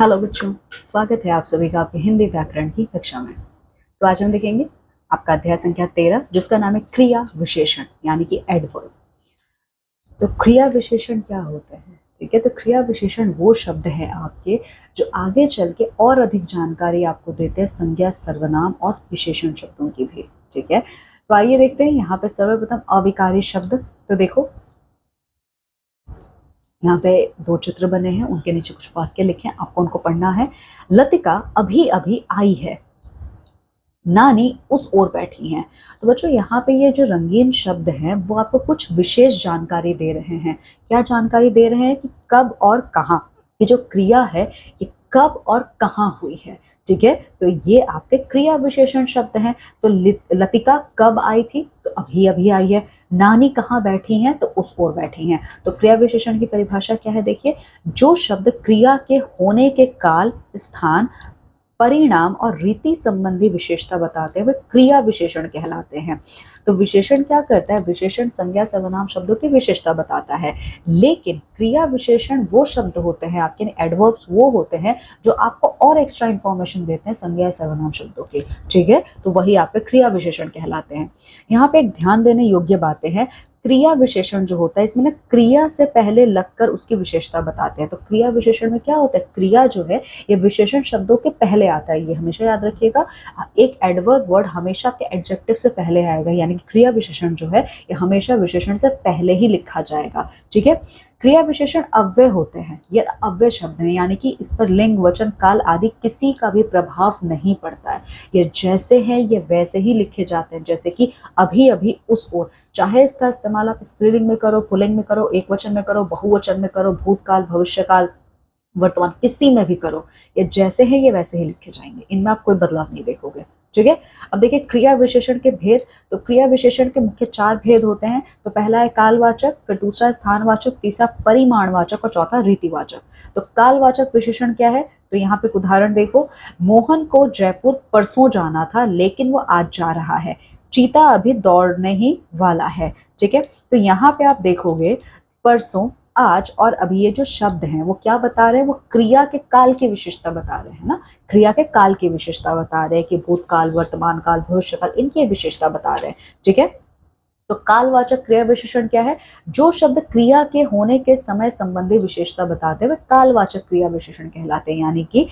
Hello बच्चों, स्वागत है आप सभी का आपके हिंदी व्याकरण की कक्षा में। तो आज हम देखेंगे आपका अध्याय संख्या 13 जिसका नाम है क्रिया विशेषण यानी कि एडवर्ब। तो क्रिया विशेषण क्या होता है? ठीक है, तो क्रिया विशेषण वो शब्द है आपके जो आगे चल के और अधिक जानकारी आपको देते हैं संज्ञा, सर्वनाम और विशेषण शब्दों की भी। ठीक है, तो आइए देखते हैं यहाँ पे सर्वप्रथम अविकारी शब्द। तो देखो यहाँ पे दो चित्र बने हैं, उनके नीचे कुछ वाक्य लिखे हैं, आपको उनको पढ़ना है। लतिका अभी अभी आई है, नानी उस ओर बैठी हैं। तो बच्चों यहाँ पे ये जो रंगीन शब्द हैं वो आपको कुछ विशेष जानकारी दे रहे हैं। क्या जानकारी दे रहे हैं? कि कब और कहाँ, ये जो क्रिया है ये कब और कहाँ हुई है। ठीक है, तो ये आपके क्रिया विशेषण शब्द हैं। तो लतिका कब आई थी? तो अभी अभी आई है। नानी कहाँ बैठी हैं? तो उस ओर बैठी हैं। तो क्रिया विशेषण की परिभाषा क्या है? देखिए, जो शब्द क्रिया के होने के काल, स्थान, परिणाम और रीति संबंधी विशेषता बताते हैं वे क्रिया विशेषण कहलाते हैं। तो विशेषण क्या करता है? विशेषण संज्ञा, सर्वनाम शब्दों की विशेषता बताता है, लेकिन क्रिया विशेषण वो शब्द होते हैं आपके, एडवर्ब्स वो होते हैं जो आपको और एक्स्ट्रा इंफॉर्मेशन देते हैं संज्ञा, सर्वनाम शब्दों की। ठीक है, तो वही आपके क्रिया विशेषण कहलाते हैं। यहाँ पे एक ध्यान देने योग्य बातें हैं। क्रिया विशेषण जो होता है इसमें ना क्रिया से पहले लगकर उसकी विशेषता बताते हैं। तो क्रिया विशेषण में क्या होता है? क्रिया जो है ये विशेषण शब्दों के पहले आता है, ये हमेशा याद रखिएगा। एक एडवर्ब वर्ड हमेशा आपके एडजेक्टिव से पहले आएगा, यानी कि क्रिया विशेषण जो है ये हमेशा विशेषण से पहले ही लिखा जाएगा। ठीक है, क्रिया विशेषण अव्यय होते हैं, ये अव्यय शब्द हैं, यानी कि इस पर लिंग, वचन, काल आदि किसी का भी प्रभाव नहीं पड़ता है। ये जैसे हैं ये वैसे ही लिखे जाते हैं, जैसे कि अभी अभी उस ओर। चाहे इसका इस्तेमाल आप स्त्रीलिंग में करो, पुल्लिंग में करो, एक वचन में करो, बहुवचन में करो, भूतकाल, भविष्यकाल, वर्तमान, किसी में भी करो, ये जैसे हैं ये वैसे ही लिखे जाएंगे, इनमें आप कोई बदलाव नहीं देखोगे। ठीक है, अब देखिए क्रिया विशेषण के भेद। तो क्रिया विशेषण के मुख्य 4 भेद होते हैं। तो पहला है कालवाचक, फिर दूसरा है स्थानवाचक, तीसरा परिमाणवाचक और चौथा रीतिवाचक। तो कालवाचक विशेषण क्या है? तो यहाँ पे एक उदाहरण देखो, मोहन को जयपुर परसों जाना था लेकिन वो आज जा रहा है। चीता अभी दौड़ने ही वाला है। ठीक है, तो यहाँ पे आप देखोगे परसों, आज और अभी ये जो शब्द हैं वो क्या बता रहे हैं? वो क्रिया के काल की विशेषता बता रहे हैं ना, क्रिया के काल की विशेषता बता रहे हैं कि भूतकाल, वर्तमान काल, भविष्यकाल, इनकी विशेषता बता रहे हैं। ठीक है, तो कालवाचक क्रिया विशेषण क्या है? जो शब्द क्रिया के होने के समय संबंधी विशेषता बताते हैं वे कालवाचक क्रिया विशेषण कहलाते हैं, यानी कि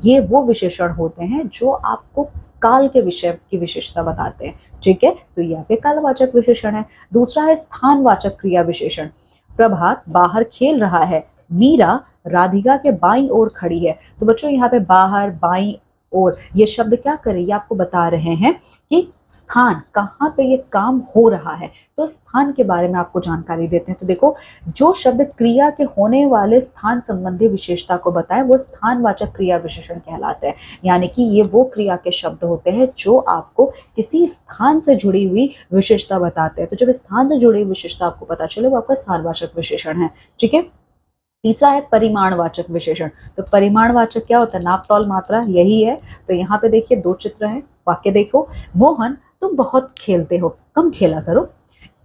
ये वो विशेषण होते हैं जो आपको काल के विषय की विशेषता बताते हैं। ठीक है, तो ये आपके कालवाचक विशेषण है। दूसरा है स्थानवाचक क्रिया विशेषण। प्रभात बाहर खेल रहा है, मीरा राधिका के बाईं ओर खड़ी है। तो बच्चों यहाँ पे बाहर, बाईं ओर, ये शब्द क्या कर रहे हैं? ये आपको बता रहे हैं कि स्थान, कहाँ पे ये काम हो रहा है। तो स्थान के बारे में आपको जानकारी देते हैं। तो देखो, जो शब्द क्रिया के होने वाले स्थान संबंधी विशेषता को बताएं वो स्थानवाचक क्रिया विशेषण कहलाते हैं, यानी कि ये वो क्रिया के शब्द होते हैं जो आपको किसी स्थान से जुड़ी हुई विशेषता बताते हैं। तो जब स्थान से जुड़ी हुई विशेषता आपको पता चले वो आपका स्थानवाचक विशेषण है। ठीक है, तीसरा है परिमाणवाचक विशेषण। तो परिमाणवाचक क्या होता है? नाप, तौल, मात्रा, यही है। तो यहाँ पे देखिए 2 चित्र हैं, वाक्य देखो, मोहन तुम बहुत खेलते हो, कम खेला करो,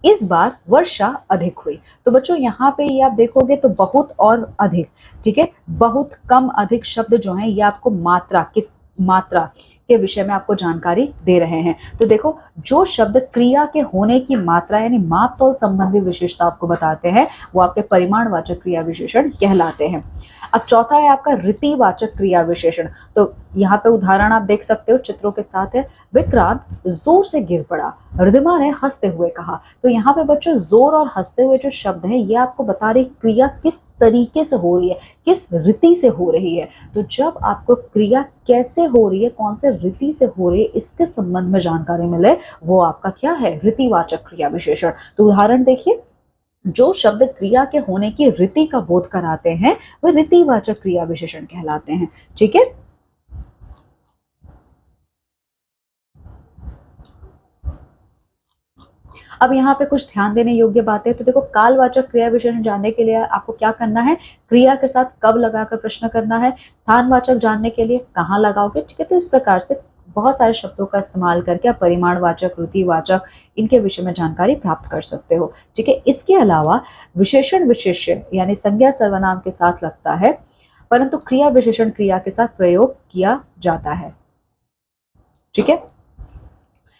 इस बार वर्षा अधिक हुई। तो बच्चों यहाँ पे ये आप देखोगे तो बहुत और अधिक। ठीक है, बहुत, कम, अधिक शब्द जो हैं ये आपको मात्रा के विषय में आपको जानकारी दे रहे हैं। तो देखो, जो शब्द क्रिया के होने की मात्रा यानी माप तौल संबंधी विशेषता आपको बताते हैं वो आपके परिमाणवाचक क्रिया विशेषण कहलाते हैं। अब चौथा है आपका रीतिवाचक क्रिया विशेषण। तो यहाँ पे उदाहरण आप देख सकते हो चित्रों के साथ है। विक्रांत जोर से गिर पड़ा, रिद्धिमा ने हंसते हुए कहा। तो यहाँ पे बच्चों जोर और हंसते हुए जो शब्द है ये आपको बता रही क्रिया किस तरीके से हो रही है, किस रीति से हो रही है। तो जब आपको क्रिया कैसे हो रही है, कौन से रीति से हो रही है, इसके संबंध में जानकारी मिले वो आपका क्या है? रीतिवाचक क्रिया विशेषण। तो उदाहरण देखिए, जो शब्द क्रिया के होने की रीति का बोध कराते हैं वे रीतिवाचक क्रिया विशेषण कहलाते हैं। ठीक है, अब यहाँ पे कुछ ध्यान देने योग्य बातें। तो देखो, कालवाचक क्रिया विशेषण जानने के लिए आपको क्या करना है? क्रिया के साथ कब लगाकर प्रश्न करना है। स्थानवाचक जानने के लिए कहाँ लगाओगे। ठीक है, तो इस प्रकार से बहुत सारे शब्दों का इस्तेमाल करके आप परिमाणवाचक, रीतिवाचक, इनके विषय में जानकारी प्राप्त कर सकते हो। ठीक है, इसके अलावा विशेषण विशेष्य यानी संज्ञा, सर्वनाम के साथ लगता है परंतु क्रिया विशेषण क्रिया के साथ प्रयोग किया जाता है। ठीक है,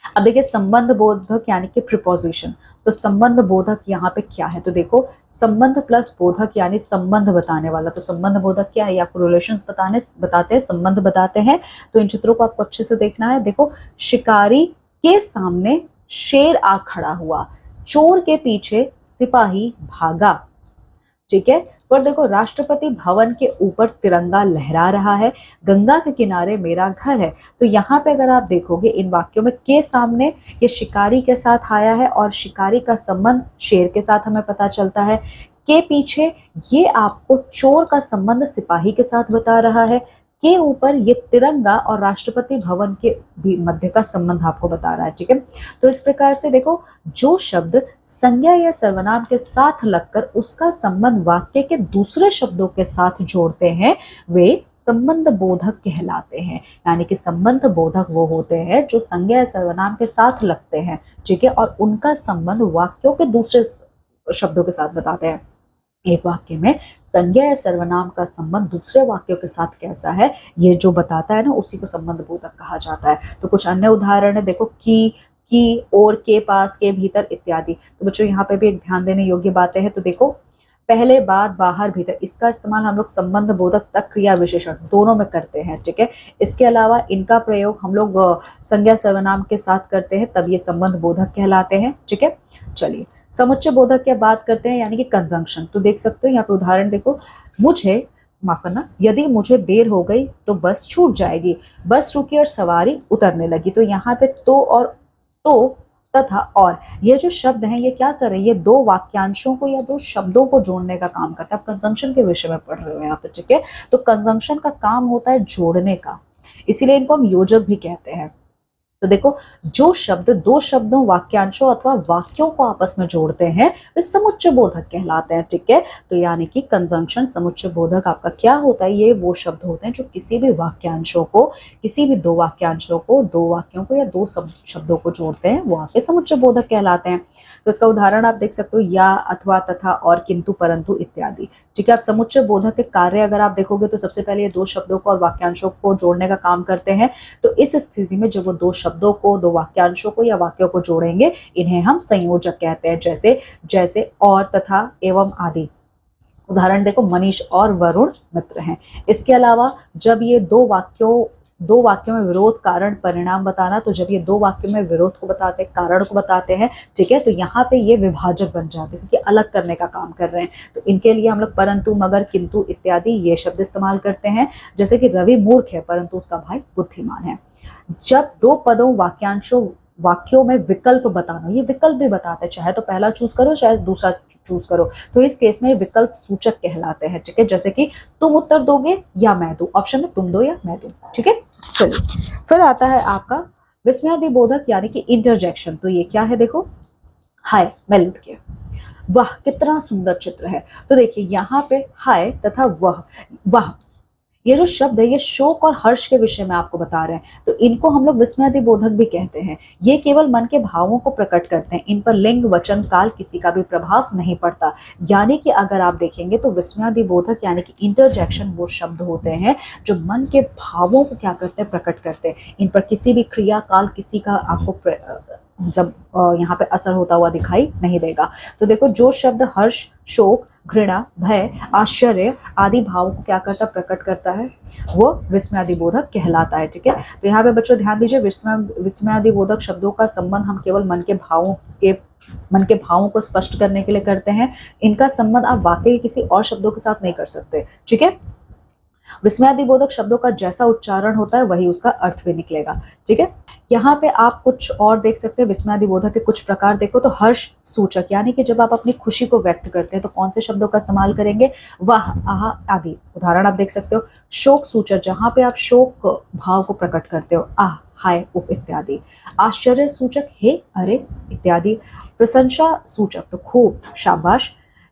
अब देखिए संबंध बोधक यानी कि प्रिपोजिशन। तो संबंध बोधक यहाँ पे क्या है, तो देखो संबंध प्लस बोधक यानी संबंध बताने वाला। तो संबंध बोधक क्या है, आपको रिलेशंस बताते हैं, संबंध बताते हैं। तो इन चित्रों को आपको अच्छे से देखना है। देखो शिकारी के सामने शेर आ खड़ा हुआ, चोर के पीछे सिपाही भागा। ठीक है, पर देखो राष्ट्रपति भवन के ऊपर तिरंगा लहरा रहा है, गंगा के किनारे मेरा घर है। तो यहाँ पे अगर आप देखोगे इन वाक्यों में के सामने ये शिकारी के साथ आया है और शिकारी का संबंध शेर के साथ हमें पता चलता है। के पीछे ये आपको चोर का संबंध सिपाही के साथ बता रहा है। के ऊपर ये तिरंगा और राष्ट्रपति भवन के भी मध्य का संबंध आपको बता रहा है। ठीक है, तो इस प्रकार से देखो जो शब्द संज्ञा या सर्वनाम के साथ लगकर उसका संबंध वाक्य के दूसरे शब्दों के साथ जोड़ते हैं वे संबंध बोधक कहलाते हैं। यानी कि संबंध बोधक वो होते हैं जो संज्ञा या सर्वनाम के साथ लगते हैं। ठीक है, और उनका संबंध वाक्यों के दूसरे शब्दों के साथ बताते हैं। एक वाक्य में संज्ञा या सर्वनाम का संबंध दूसरे वाक्यों के साथ कैसा है, ये जो बताता है ना, उसी को संबंध बोधक कहा जाता है। तो कुछ अन्य उदाहरण है, देखो की और के पास के भीतर इत्यादि। तो बच्चों यहाँ पे भी एक ध्यान देने योग्य बातें हैं। तो देखो पहले बाद बाहर भीतर, इसका इस्तेमाल हम लोग संबंध बोधक तक क्रिया विशेषण दोनों में करते हैं। ठीक है, इसके अलावा इनका प्रयोग हम लोग संज्ञा सर्वनाम के साथ करते हैं, तब ये संबंध बोधक कहलाते हैं। ठीक है, चलिए समुच्चय बोधक की बात करते हैं, यानी कि कंजंक्शन। तो देख सकते हो यहाँ पे उदाहरण देखो, मुझे माफ करना, यदि मुझे देर हो गई तो बस छूट जाएगी, बस रुकी और सवारी उतरने लगी। तो यहाँ पे तो और तो तथा और ये जो शब्द हैं ये क्या कर रहे हैं, ये दो वाक्यांशों को या दो शब्दों को जोड़ने का काम करता है। आप कंजंक्शन के विषय में पढ़ रहे हो यहाँ पे। ठीक है, तो कंजंक्शन का काम होता है जोड़ने का, इसीलिए इनको हम योजक भी कहते हैं। तो देखो जो शब्द दो शब्दों वाक्यांशों अथवा वाक्यों को आपस में जोड़ते हैं वे समुच्चय बोधक कहलाते हैं। ठीक है, तो यानी कि कंजंक्शन समुच्चय बोधक आपका क्या होता है, ये वो शब्द होते हैं जो किसी भी वाक्यांशों को, किसी भी दो वाक्यांशों को, दो वाक्यों को या दो शब्दों को जोड़ते हैं, वो आपके समुच्चय बोधक कहलाते हैं। तो इसका उदाहरण आप देख सकते हो, या, अथवा, तथा, और, किंतु, परंतु इत्यादि। ठीक है, आप समुच्चय बोधक के कार्य अगर आप देखोगे तो सबसे पहले ये दो शब्दों को और वाक्यांशों को जोड़ने का काम करते हैं। तो इस स्थिति में जब वो दो शब्दों को, दो वाक्यांशों को या वाक्यों को जोड़ेंगे, इन्हें हम संयोजक कहते हैं। जैसे जैसे और, तथा, एवं आदि। उदाहरण देखो, मनीष और वरुण मित्र हैं। इसके अलावा जब ये दो वाक्यों में विरोध कारण परिणाम बताना, तो जब ये दो वाक्यों में विरोध को बताते हैं, कारण को बताते हैं, ठीक है, तो यहाँ पे ये विभाजक बन जाते हैं क्योंकि अलग करने का काम कर रहे हैं। तो इनके लिए हम लोग परंतु, मगर, किंतु इत्यादि ये शब्द इस्तेमाल करते हैं। जैसे कि रवि मूर्ख है परंतु उसका भाई बुद्धिमान है। जब दो पदों वाक्यों में विकल्प बताना, ये विकल्प भी बताते हैं, चाहे तो पहला चूज करो चाहे दूसरा चूज करो, तो इस केस में विकल्प सूचक कहलाते हैं। ठीक है, जैसे कि तुम उत्तर दोगे या मैं दूं, ऑप्शन में तुम दो या मैं दूं। ठीक है, चलिए फिर आता है आपका विस्मयादि बोधक यानी कि इंटरजेक्शन। तो ये क्या है, देखो, हाय मैं लुट गया, वाह कितना सुंदर चित्र है। तो देखिए यहाँ पे हाय तथा वाह ये जो शब्द है ये शोक और हर्ष के विषय में आपको बता रहे हैं। तो इनको हम लोग विस्मयादि बोधक भी कहते हैं। ये केवल मन के भावों को प्रकट करते हैं, इन पर लिंग, वचन, काल किसी का भी प्रभाव नहीं पड़ता। यानी कि अगर आप देखेंगे तो विस्मयादि बोधक यानी कि इंटरजेक्शन वो शब्द होते हैं जो मन के भावों को क्या करते हैं, प्रकट करते हैं। इन पर किसी भी क्रिया काल किसी का आपको मतलब यहाँ पे असर होता हुआ दिखाई नहीं देगा। तो देखो जो शब्द हर्ष, शोक, घृणा, भय, आश्चर्य आदि भावों को क्या करता, प्रकट करता है, वो विस्मयादि बोधक कहलाता है। ठीक है, तो यहाँ पे बच्चों ध्यान दीजिए, विस्मयादि बोधक शब्दों का संबंध हम केवल मन के भावों को स्पष्ट करने के लिए करते हैं। इनका संबंध आप वाकई किसी और शब्दों के साथ नहीं कर सकते। ठीक है, विस्मयादि बोधक शब्दों का जैसा उच्चारण होता है वही उसका अर्थ भी निकलेगा। ठीक है, यहाँ पे आप कुछ और देख सकते हैं विस्मयादि बोधक के कुछ प्रकार। देखो तो हर्ष सूचक यानी कि जब आप अपनी खुशी को व्यक्त करते हैं तो कौन से शब्दों का इस्तेमाल करेंगे, वाह, आहा आदि। उदाहरण आप देख सकते हो, शोक सूचक जहाँ पे आप शोक भाव को प्रकट करते हो, आह, हाय, उफ इत्यादि। आश्चर्य सूचक हे, अरे इत्यादि। प्रशंसा सूचक तो खूब, शाबाश।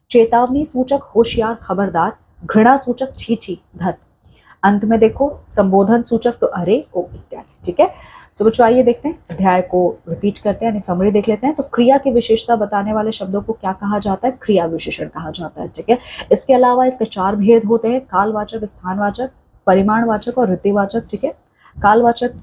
चेतावनी सूचक होशियार, खबरदार। घृणा सूचक छी छी, धत। अंत में देखो संबोधन सूचक तो अरे, ओ इत्यादि। ठीक है, तो बच्चों आइए देखते हैं, अध्याय को रिपीट करते हैं, यानी समरी देख लेते हैं। तो क्रिया की विशेषता बताने वाले शब्दों को क्या कहा जाता है? क्रिया विशेषण कहा जाता है। ठीक है, इसके अलावा इसके 4 भेद होते हैं, कालवाचक, स्थानवाचक, परिमाणवाचक और ऋतिवाचक। ठीक है, कालवाचक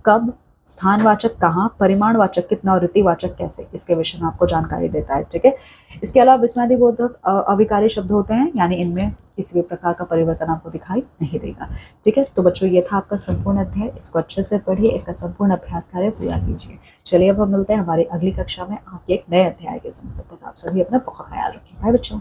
कब, स्थानवाचक कहाँ, परिमाणवाचक कितना और ऋतिवाचक कैसे, इसके विषय में आपको जानकारी देता है। ठीक है, इसके अलावा विस्मयादिबोधक अविकारी शब्द होते हैं, यानी इनमें किसी भी प्रकार का परिवर्तन आपको दिखाई नहीं देगा। ठीक है, तो बच्चों ये था आपका संपूर्ण अध्याय, इसको अच्छे से पढ़िए, इसका संपूर्ण अभ्यास कार्य पूरा कीजिए। चलिए अब हम मिलते हैं हमारी अगली कक्षा में आपके एक नए अध्याय के संग। तब तक आप सभी अपना बहुत ख्याल रखें। बाय बच्चों।